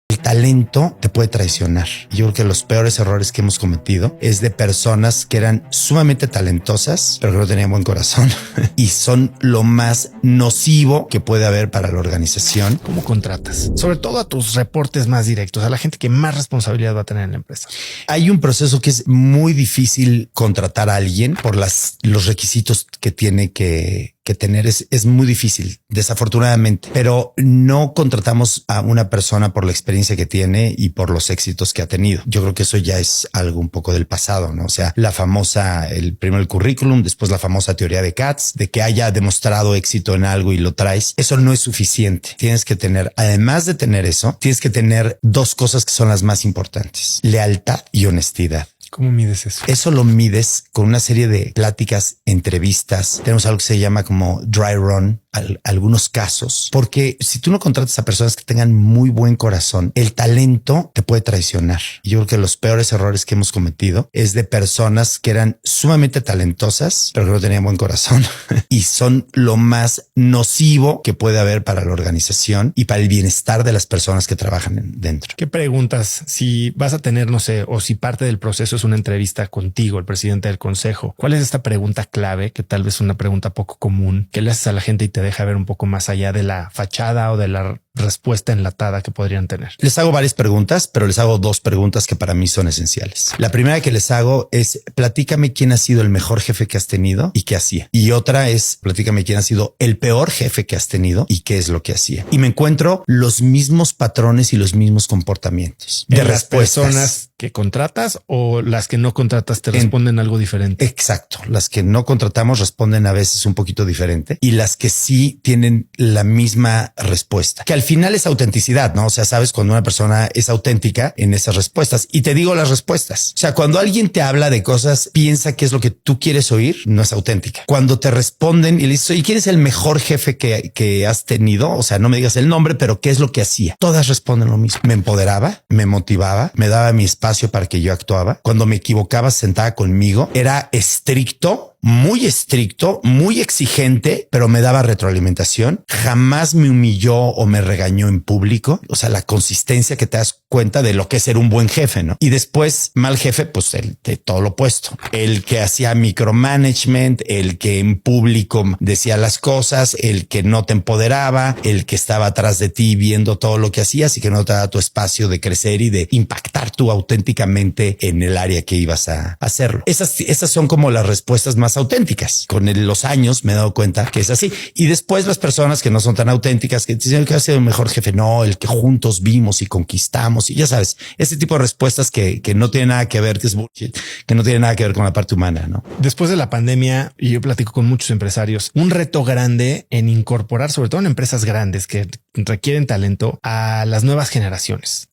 El talento te puede traicionar. Yo creo que los peores errores que hemos cometido es de personas que eran sumamente talentosas, pero que no tenían buen corazón y son lo más nocivo que puede haber para la organización. ¿Cómo contratas? Sobre todo a tus reportes más directos, a la gente que más responsabilidad va a tener en la empresa. Hay un proceso que es muy difícil contratar a alguien por los requisitos que tiene que tener. Es muy difícil, desafortunadamente, pero no contratamos a una persona por la experiencia que tiene y por los éxitos que ha tenido. Yo creo que eso ya es algo un poco del pasado, ¿no? O sea, la famosa, primero el currículum, después la famosa teoría de Katz, de que haya demostrado éxito en algo y lo traes. Eso no es suficiente. Tienes que tener, además de tener eso, tienes que tener dos cosas que son las más importantes: lealtad y honestidad. ¿Cómo mides eso? Eso lo mides con una serie de pláticas, entrevistas. Tenemos algo que se llama como dry run, algunos casos, porque si tú no contratas a personas que tengan muy buen corazón, el talento te puede traicionar. Yo creo que los peores errores que hemos cometido es de personas que eran sumamente talentosas, pero que no tenían buen corazón y son lo más nocivo que puede haber para la organización y para el bienestar de las personas que trabajan dentro. ¿Qué preguntas? Si vas a tener, no sé, o si parte del proceso es una entrevista contigo, el presidente del consejo, ¿cuál es esta pregunta clave, que tal vez es una pregunta poco común, que le haces a la gente y te deja ver un poco más allá de la fachada o de la respuesta enlatada que podrían tener? Les hago varias preguntas, pero les hago dos preguntas que para mí son esenciales. La primera que les hago es: platícame quién ha sido el mejor jefe que has tenido y qué hacía. Y otra es: platícame quién ha sido el peor jefe que has tenido y qué es lo que hacía. Y me encuentro los mismos patrones y los mismos comportamientos de las personas que contratas, o las que no contratas te responden algo diferente. Exacto. Las que no contratamos responden a veces un poquito diferente y las que sí tienen la misma respuesta, que al final es autenticidad, ¿no? O sea, sabes cuando una persona es auténtica en esas respuestas. Y te digo las respuestas. O sea, cuando alguien te habla de cosas, piensa que es lo que tú quieres oír, no es auténtica. Cuando te responden y le dices: ¿y quién es el mejor jefe que has tenido? O sea, no me digas el nombre, pero ¿qué es lo que hacía? Todas responden lo mismo. Me empoderaba, me motivaba, me daba mi espacio para que yo actuaba. Cuando me equivocaba, se sentaba conmigo, era estricto, muy exigente, pero me daba retroalimentación. Jamás me humilló o me regañó en público. O sea, la consistencia que te das cuenta de lo que es ser un buen jefe, ¿no? Y después, mal jefe, pues el de todo lo opuesto. El que hacía micromanagement, el que en público decía las cosas, el que no te empoderaba, el que estaba atrás de ti viendo todo lo que hacías y que no te daba tu espacio de crecer y de impactar tú auténticamente en el área que ibas a hacerlo. Esas son como las respuestas más auténticas. Con los años me he dado cuenta que es así. Y después las personas que no son tan auténticas, que dicen: que ha sido el mejor jefe. No, el que juntos vimos y conquistamos. Y ya sabes, ese tipo de respuestas que no tiene nada que ver, que es bullshit, que no tiene nada que ver con la parte humana, ¿no? Después de la pandemia, y yo platico con muchos empresarios, un reto grande en incorporar, sobre todo en empresas grandes que requieren talento, a las nuevas generaciones.